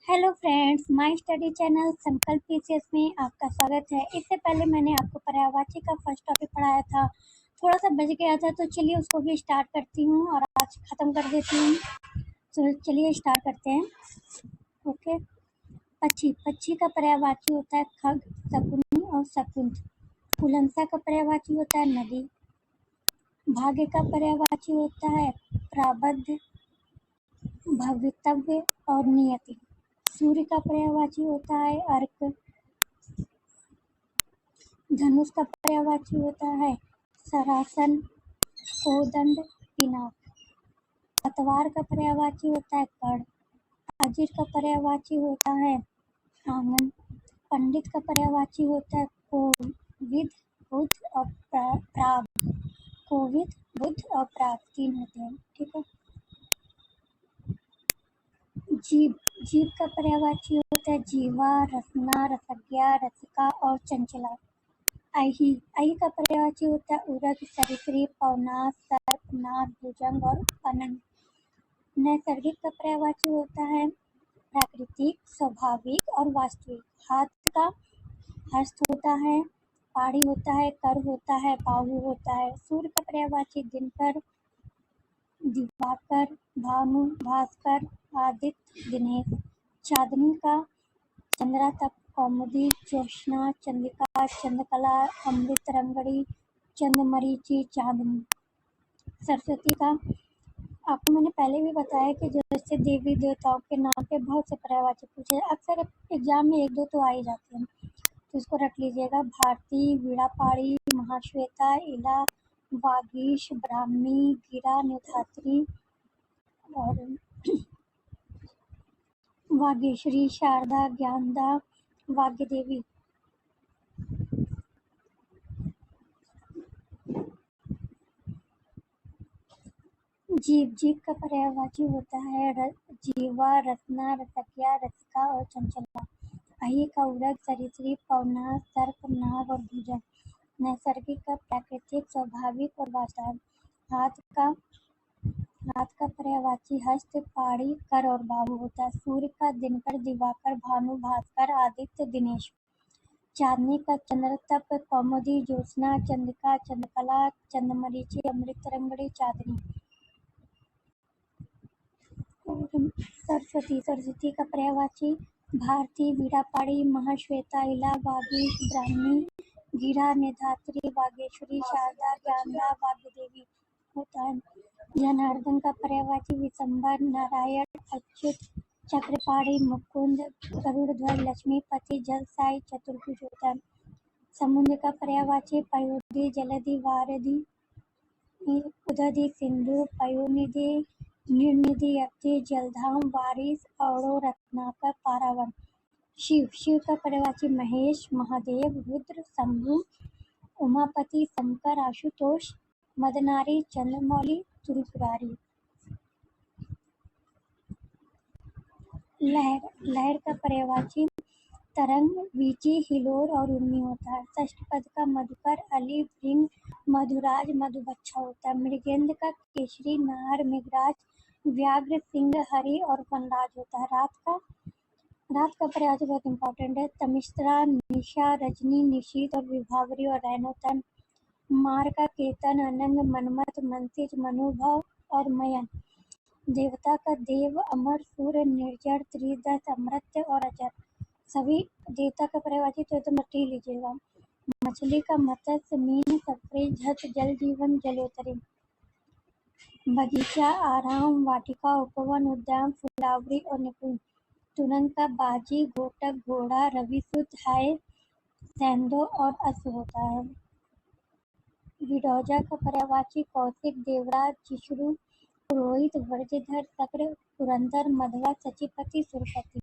Hello friends, my study channel संकल्प PCS में आपका स्वागत है। इससे पहले मैंने आपको पर्यायवाची का फर्स्ट टॉपिक पढ़ाया था। थोड़ा सा बच गया था तो चलिए उसको भी स्टार्ट करती हूँ और आज ख़त्म कर देती हूँ। तो चलिए स्टार्ट करते हैं। ओके। पक्षी पक्षी का पर्यायवाची होता है खग, शकुनी और शकुंत। कुलंसा का पर्यायवाची होता है नदी। भाग्य का पर्यायवाची होता है प्रारब्ध, भवितव्य और नियति। सूर्य का पर्यायवाची होता है अर्क। धनुष का पर्यायवाची होता है सरासन, कोदंड, पिनाक। पतवार का पर्यायवाची होता है कड़। अजीर का पर्यायवाची होता है आंगन। पंडित का पर्यायवाची होता है कोविद, बुध और प्राग। कोविद, बुध और प्राग 3 होते हैं। ठीक है। जीव जीव का पर्यायवाची होता है जीवा, रसना, रसज्ञा, रसिका और चंचला। आई का पर्यायवाची होता है उरग, सरीसृप, पवनास, सर्प, नाग, भुजंग और अनंत। नैसर्गिक का पर्यायवाची होता है प्राकृतिक, स्वाभाविक और वास्तविक। हाथ का हस्त होता है, पाड़ी होता है, कर होता है, बाहु होता है। सूर्य का पर्यायवाची दिनकर, दिवाकर, भानु, भास्कर, आदित्य, दिनेश। चांदनी का चंद्रा तक, कौमुदी, ज्योत्सना, चंद्रिका, चंद्रकला, अमृत रंगड़ी, चंद्रमरीचि, चांदनी। सरस्वती का आपको मैंने पहले भी बताया कि जैसे देवी देवताओं के नाम पे बहुत से पर्यायवाची पूछे, अक्सर एग्जाम में 1-2 तो आ ही जाते हैं, तो इसको रख लीजिएगा। भारती, वीणापाणी, महाश्वेता, इला, वागीश, ब्राह्मी, गिरा, निधात्री और वागीश्वरी, शारदा, ज्ञानदा, वाग्देवी। जीव का पर्यायवाची होता है जीवा, रसना, रसज्ञा, रसिका और चंचला। अहि का उरग, सरीसृप, पवना, सर्प, नाग और भुजंग। नैसर्गिक का प्राकृतिक, स्वाभाविक और वास्तविक। हाथ का पर्यायवाची हस्त, पाड़ी, कर और बाहु होता है। सूर्य का दिनकर, दिवाकर, भानु, भास्कर, आदित्य, दिनेश। चांदनी का चंद्र तप, कौमुदी, ज्योत्सना, चंद्रिका, चंद्रकला, चंद्रमरीचि, अमृत रंगड़ी, चांदनी। सरस्वती का पर्यायवाची भारती, वीणापाणी, महाश्वेता, इला, वागीश, ब्राह्मी, गिरा, निधात्री, वागेश्वरी, शारदा, ज्ञानदा, वाग्देवी होता है। जनार्दन का पर्यायवाची विशंबर, नारायण, अच्युत, चक्रपाणी, मुकुंद, गरुड़ध्वज, लक्ष्मीपति, जलसाई, चतुर्भुज होता है। समुद्र का पर्यायवाची पयोधी, जलधि, वारधि, उदधि, सिंधु, पयोनिधि, निर्निधि, अब्धि, जलधाम, वारिस, औड़ो, रत्नाकर, पारावन। शिव का पर्यायवाची महेश, महादेव, रुद्र, शंभु, उमापति, शंकर, आशुतोष, मदनारी, चंद्रमौली, त्रिपुरारी। लहर का पर्यायवाची तरंग, वीची, हिलोर और उर्मी होता है। षष्ठ पद का मधुकर, अली, भृंग, मधुराज, मधुबच्छा होता है। मृगेंद्र का केसरी, नार, मेघराज, व्याघ्र, सिंह, हरि और वनराज होता है। रात का पर्यायवाची बहुत इंपॉर्टेंट है। तमिश्रा, निशा, रजनी, निशीत और विभावरी और रैन होता है। मार का केतन, अनंग, मनमथ, मनसिज, मनुभव और मयन। देवता का देव, अमर, सूर्य, निर्जर, त्रिदश, अमृत और अजर। सभी देवता का पर्यायवाची तो एकदम रट ही लीजिएगा। मछली का मत्स्य, मीन, सफरी, झट, जल जीवन, जलोतरी। बगीचा, आराम, वाटिका, उपवन, उद्यान, फुलावरी और निपुण। तुरंग का बाजी, घोटक, घोड़ा, रविसुत, हाय, सैंदो और अश्व होता है। विडौजा का पर्यायवाची कौशिक, देवराज, जिष्णु, पुरोहित, वर्जधर, शक्र, पुरंदर, मधवा, सचिपति, सुरपति।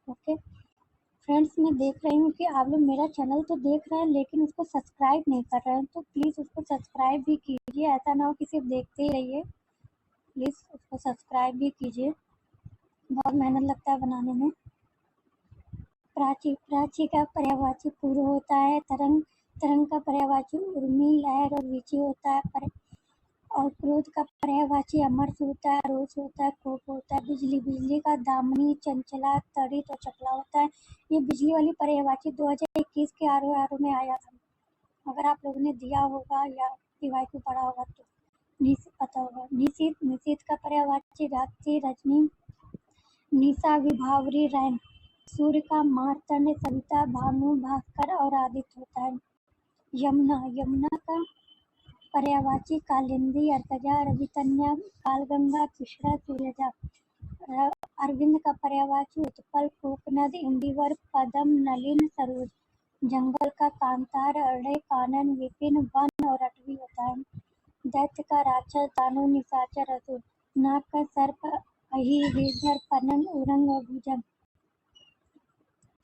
ओके फ्रेंड्स, मैं देख रही हूँ कि आप लोग मेरा चैनल तो देख रहे हैं लेकिन उसको सब्सक्राइब नहीं कर रहे हैं, तो प्लीज़ उसको सब्सक्राइब भी कीजिए। ऐसा ना हो कि सिर्फ देखते ही रहिए, प्लीज़ उसको सब्सक्राइब भी कीजिए, बहुत मेहनत लगता है बनाने में। प्राची का पर्यायवाची पूर्व होता है। तरंग का पर्यायवाची उर्मी, लहर और वीची होता है। और क्रोध का पर्यायवाची अमर्ष होता है, रोष होता है, कोप होता है। बिजली का दामिनी, चंचला, तड़ित और चपला होता है। ये बिजली वाली पर्यायवाची 2021 के आर में आया था। अगर आप लोगों ने दिया होगा या पीवाई को पढ़ा होगा तो पता होगा। निशीथ का पर्यायवाची रात्रि, रजनी, निशा, विभावरी, रैन। सूर्य का मार्तंड, सविता, भानु, भास्कर और आदित्य होता है। यमुना का पर्यायवाची कालिंदी, अर्कजा, रवितन्या, कालगंगा, कृष्णा, सूर्यजा। अरविंद का पर्यायवाची उत्पल, कोकनद, इंदिवर, पदम, नलिन, सरोज। जंगल का कांतार, अरण्य, कानन, विपिन, वन और अटवी होता है। दैत्य का राक्षस, दानव, निशाचर, असुर। नाग का सर्प, अहि, वीरधर, पनंग, उरंग और भुजंग।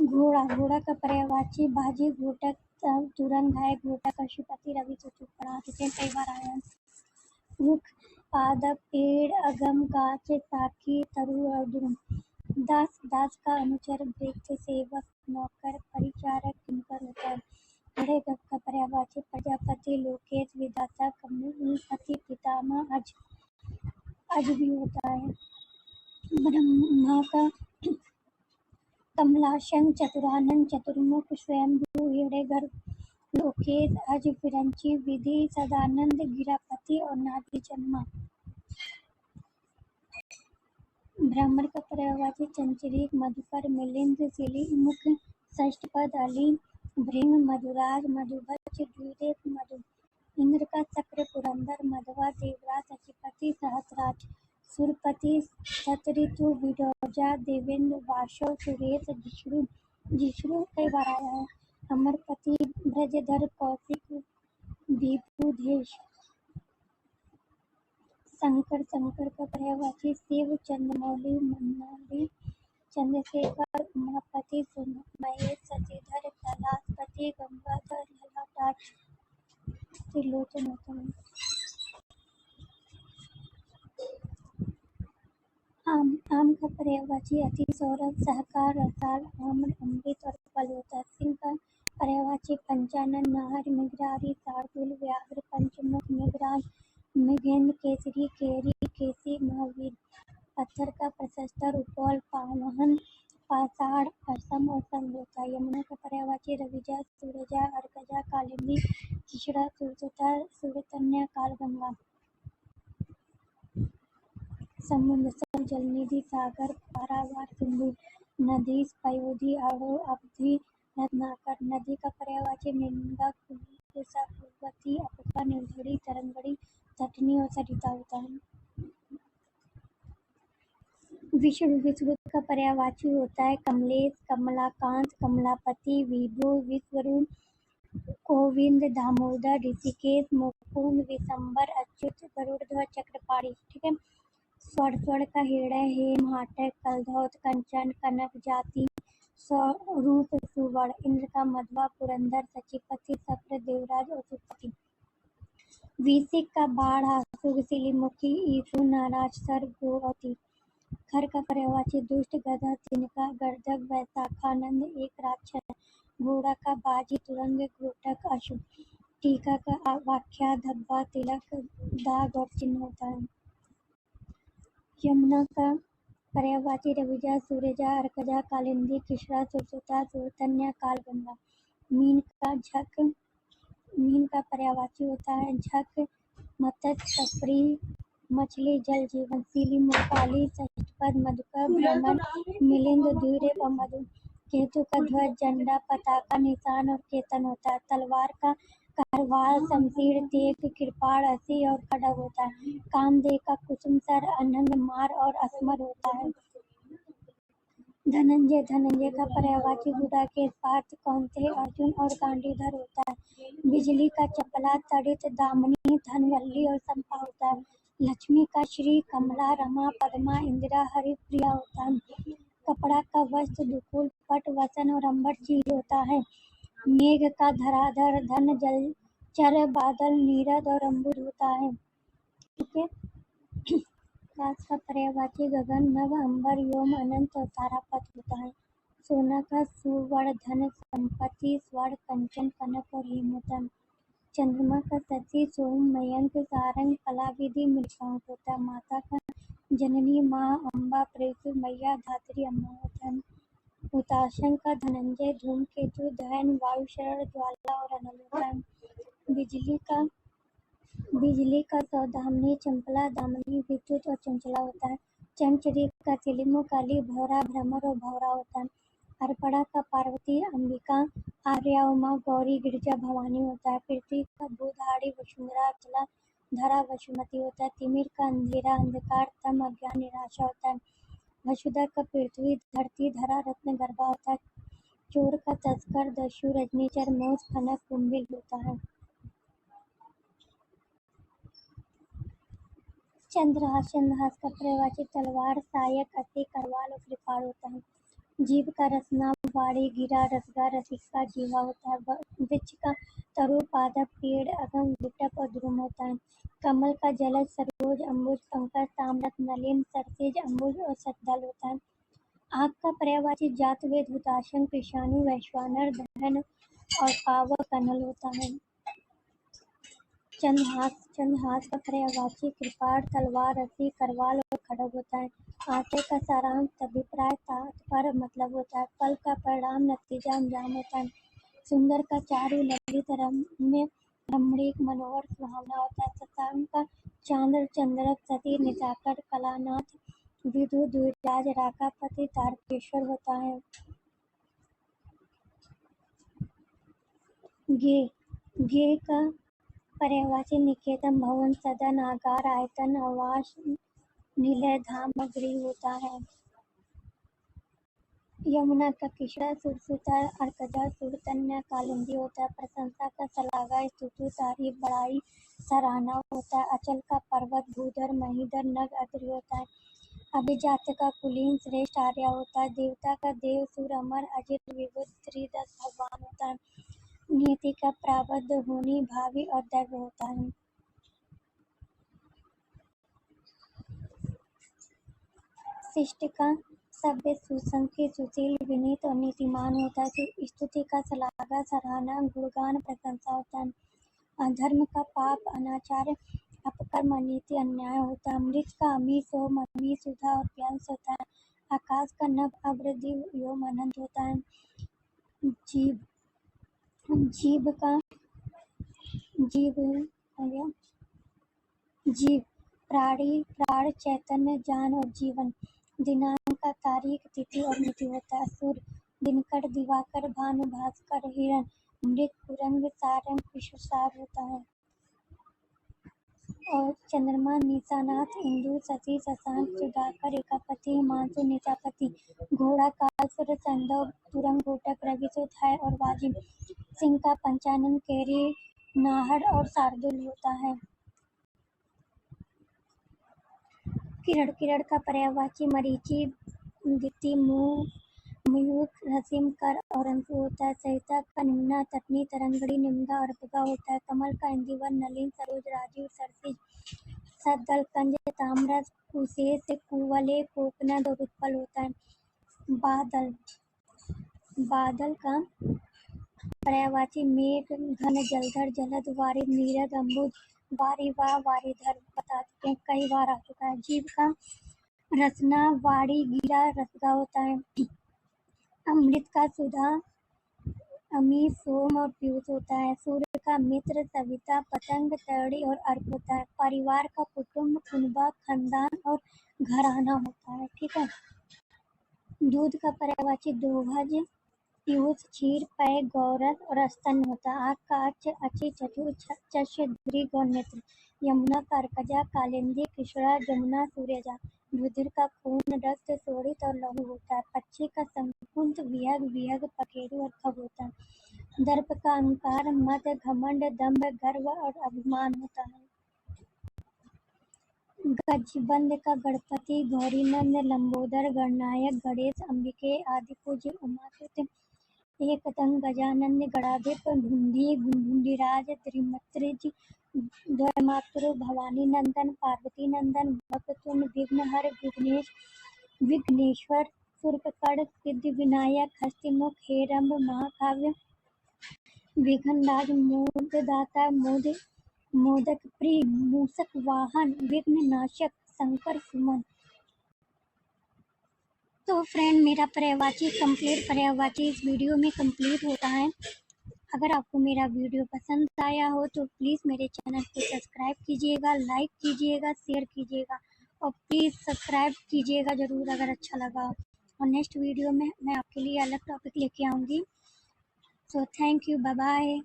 घोड़ा का पर्यायवाची बाजी, घोटक, तुरंग, है, घोटक, अशुपति, रवि, चतुर। पढ़ा चुके हैं, कई बार आया है। रुख, पादप, पेड़, अगम, गाछ, साखी, तरु और द्रुम। दास का अनुचर, भृत्य, सेवक, नौकर, परिचारक, किंकर होता है। बड़े गप का पर्यायवाची प्रजापति, लोकेश, विधाता, कमलपति, पितामह, अज भी होता है। ब्रह्मा का कमलासन, चतुरानन, चतुर्मुख, स्वयंभू, हिरण्यगर्भ, लोकेश, अज, विरंची, विधि, सदानंद, गिरापति और नागी जन्मा। ब्राह्मण का पर्यायवाची चंचरीक, मधुकर, मिलिंद, सिलीमुख, षष्ठपद, अली, भृंग, मधुराज, मधुभक्ष, द्विरेफ, मधु। इंद्र का चक्र, पुरंदर, मधवा, देवराज, शचीपति, सहस्राज, सुरपति, शतऋतु, विडोजा, देवेंद्र, वासव, सुरेश, जिष्णु कई बार आया है। अमरपति, ब्रजधर, कौशिक, विभुदेश। शंकर का पर्यायवाची शिव, चंद्रमौली, मन्नाडी, चंद्रशेखर, उमापति, महेश, शशिधर, कैलाशपति, गंगाधर, ललाटाक्ष, त्रिलोचन होता है। आम का पर्यायवाची अति, सौरभ, सहकार, रसाल, आम्र, अमृत और फल होता है। सिंह का पर्यायवाची पंचानन, नाहर, मृगरारी, शार्दूल, व्याघ्र, पंचमुख, मृगराज, मृगेंद्र, केसरी, केरी, केसी, महावीर। पत्थर का प्रशस्तर, उपौल, पावहन, पाषाण, असम और संग होता है। यमुना का पर्यायवाची रविजा, सूरजा, अर्कजा, कालिंदी, कृष्णा, सुरसुता, सूर्यतन्या, कालगंगा। समुद्र, जलनिधि, सागर, पारावार, सिंधु। नदी, पयोधी, अड़ो, अवधि, रत्नाकर। नदी का पर्यायवाची गंगा, कुशा, पूर्वती, अपुका, निर्झरी, तरंगड़ी, तटनी और सरिता होता है। विष्णु का पर्यायवाची होता है कमलेश, कमलाकांत, कमलापति, विभु, विश्वरूप, गोविंद, दामोदर, ऋषिकेश, मुकुंद, विशंबर, अच्युत, गरुड़ध्वज, चक्रपाणी। ठीक है। स्वर का हृदय, हेम, हाटक, कलधौत, कंचन, कनक, जाति, स्वरूप, सुवर्ण। इंद्र का मध्वा, पुरंदर, शचीपति, शक्र, देवराज और सुपति। विसिक का बाढ़ा, सुग, सिलीमुखी, ईशु, नाराज, सर, गोवती। खर का पर्यायवाची दुष्ट, गधा, तिनका, गर्दभ, वैशाखानंद, एक राक्षस। घोड़ा का बाजी, तुरंग, घोटक, अशुभ। टीका का वाख्या, धब्बा, तिलक, दाग और चिन्ह होता है। यमुना का पर्यायवाची रविजा, सूर्यजा, अर्कजा, कालिंदी, कृष्णा, सुरसुता, सूरतन्या, कालगंगा। मीन का पर्यायवाची होता है झक, मत्स्य, कपड़ी, मछली, जल जीवन। सीलीमुख, काली, षष्ठपद, मधुकर, भ्रमण, मिलिंद, द्विरेफ और मधु। केतु का ध्वज, झंडा, पताका, निशान और केतन होता है। तलवार का करवाल, शमशीर, तेग, कृपाण, असी और खड्ग होता है। कामदेव का कुसुम सर, अनंग, मार और असमर होता है। धनंजय का पर्यायवाची गुडाकेश, पार्थ, कौंतेय, अर्जुन और गांडीधर होता है। बिजली का चपला, तड़ित, दामिनी, धनवल्ली और संपा होता है। लक्ष्मी का श्री, कमला, रमा, पद्मा, इंदिरा, हरिप्रिया होता है। कपड़ा का वस्त्र, दुकुल, पट, वसन और अंबर चीज होता है। मेघ का धराधर, धन, जलचर, बादल, नीरद और अम्बुज होता है। ठीक है। आकाश का पर्यायवाची गगन, नभ, अंबर, व्योम, अनंत और तारापथ होता है। सोना का सुवर्ण, धन, संपत्ति, स्वर्ण, कंचन, कनक और हेम होता है। चंद्रमा का सती सोम मयंक सारंग कलाविधि मृगांक होता है। माता का जननी माँ अम्बा प्रेषु मैया धात्री अम्मा होता है। हुताशन का धनंजय धूमकेतु दहन वायु शरण ज्वाला और अनल होता है। बिजली का सौदामिनी चंपला दामिनी विद्युत और चंचला होता है। चंचरी का तिलिमु काली भौरा भ्रमर और भौरा होता है। अर्पणा का पार्वती अंबिका आर्या उमा गौरी गिरिजा भवानी होता है। पृथ्वी का भूधारी वसुंधरा अचला धरा वसुमती होता है। तिमिर का अंधेरा अंधकार तम अज्ञान निराशा होता है। वसुधा का पृथ्वी धरती धरा रत्न गर्भा होता है। चोर का तस्कर दस्यु रजनीचर मोज कनक कुंभिल होता है। चंद्रहास का पर्यायवाची तलवार सहायक अति करवाल और कृपाल होता है। जीव का रसना वाड़ी गिरा रसगा रसिका जीवा होता है। वृक्ष का तरु पादप पेड़ अगम विटप और ध्रुम होता है। कमल का जलज सरोज अम्बुज पंकज ताम्रक नलिन सरसिज अम्बुज और सतदल होता है। आग का पर्यायवाची जात वेद हुताशन कृषाणु वैश्वानर दहन और पावक अनल होता है। चंद्रहास का पर्यायवाची कृपाण तलवार रस्सी करवाल और खड्ग होता है। आशय का सारांश अभिप्राय तात्पर्य मतलब होता है। फल का परिणाम नतीजा अंजाम होता है। सुंदर का चारु ललित रम्य रमणीक मनोहर सुहावना होता है। शशांक का चांद्र चंद्रक सती निशाकर कलानाथ विधु द्विराज राकापति तारकेश्वर होता है। गे का पर्यायवाची निकेतन भवन सदन आगार आयतन आवास निलय धाम गृह होता है। यमुना का किशोरा सुरसुता अर्कजा सुरतन्या कालिंदी होता है। प्रशंसा का सलागा स्तुति तारीफ बड़ाई सराहना होता है। अचल का पर्वत भूधर महीधर नग अद्रि होता है। अभिजात का कुलीन श्रेष्ठ आर्या होता है। देवता का देव सुर अमर अजित विभुत त्रिदश भगवान होता है। नियति का प्रारब्ध होनी भावी और दैव्य होता है। शिष्ट का सभ्य सुसंस्कृत सुशील विनीत और नीतिमान होता है। स्तुति का श्लाघा सराहना गुणगान प्रशंसा होता है। अधर्म का पाप अनाचार अपकर्म अनीति अन्याय होता है। मृत का अमी सोम अमी सुधा और प्यांस होता है। आकाश का नभ अब्र दिव व्योम अनंत होता है। जीव प्राणी प्राण चैतन्य जान और जीवन। दिनांक का तारीख तिथि और मिति होता है। सूर्य दिनकर दिवाकर भानु भास्कर हिरण मृग कुरंग सारंग विश्वसार होता है। और चंद्रमा निशानाथ इंदु शशि शशांक सुधाकर एकापति हिमांशु निशापति घोड़ा कालसुर संदव तुरंग घोटक रविसुत है और वाजिब। सिंह का पंचानन केरी नाहर और शार्दुल होता है। किरण का पर्यायवाची मरीचि दिति मयूख रसीम कर और अंशु होता है। सहिता का निम्ना तटनी तरंगड़ी निम्दा और अर्पगा होता है। कमल का इंदिवर नलिन सरोज राजीव सरसिज सद्दल कंज ताम्रस कुशेष कुवलय कोकनद और उत्पल होता है। बादल का पर्यायवाची मेघ घन जलधर जलद वारिद नीरद अम्बुज वारिवा वारिधर बता चुके हैं, कई बार आ चुका है। जीव का रसना वाड़ी गिरा रसगा होता है। अमृत का सुधा अमी सोम और पीयूष होता है। सूर्य का मित्र सविता पतंग तरड़ी और अर्क होता है। परिवार का कुटुंब कुनबा खानदान और घराना होता है। ठीक है। दूध का पर्यायवाची दोभज पीयूष क्षीर पय गौरस और स्तन होता है। आग का अचि चतुर चक्ष दृग और नेत्र। यमुना का अर्कजा कालिंदी किशोरा जमुना सूर्यजा। रुधिर का खून रक्त शोणित और लहू होता है। पक्षी का संकुंत विहग पखेरु और खग होता है। दर्प का अहंकार मद घमंड दंभ गर्व और अभिमान होता है। गजबंद का गणपति गौरीनंद लंबोदर गणनायक गणेश अंबिके आदि पूज्य उमासुत एकदंग गजानन गणाधिप ढूंढीराज त्रिमत्रिज द्वयमातृ भवानी नंदन पार्वती नंदन भक्तुन विघ्नहर विघ्नेश्वर सुरकड़ सिद्धि विनायक हस्तिमुख हेरंब महाकाव्य विघ्नराज मोददाता मोदक प्रिय मूषक वाहन विघ्न नाशक शंकर सुमन। तो फ्रेंड, मेरा पर्यायवाची इस वीडियो में कंप्लीट होता है। अगर आपको मेरा वीडियो पसंद आया हो तो प्लीज़ मेरे चैनल को सब्सक्राइब कीजिएगा, लाइक कीजिएगा, शेयर कीजिएगा और प्लीज़ सब्सक्राइब कीजिएगा ज़रूर अगर अच्छा लगा। और नेक्स्ट वीडियो में मैं आपके लिए अलग टॉपिक लेके आऊँगी। So thank you, bye bye.